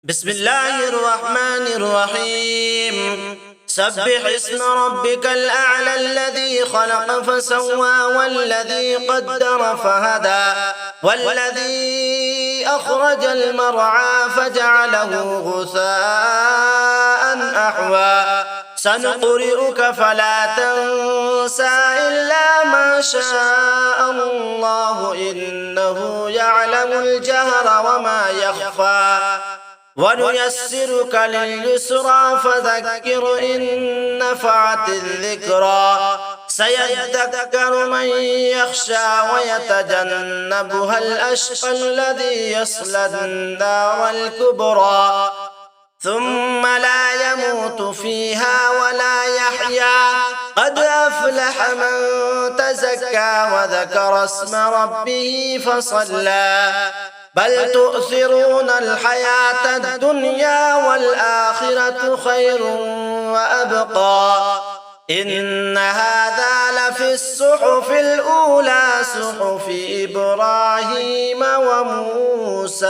بسم الله الرحمن الرحيم. سبح اسم ربك الأعلى الذي خلق فسوى والذي قدر فهدى والذي أخرج المرعى فجعله غثاء أحوى سنقرئك فلا تنسى إلا ما شاء الله إنه يعلم الجهر وما يخفى ونيسرك لليسرى فذكر إن نفعت الذكرى سيذكر من يخشى ويتجنبها الأشقى الذي يصلى النار الكبرى ثم لا يموت فيها ولا يحيا قد أفلح من تزكى وذكر اسم ربه فصلى بل تؤثرون الحياة الدنيا والآخرة خير وأبقى إن هذا لفي الصحف الأولى صحف إبراهيم وموسى.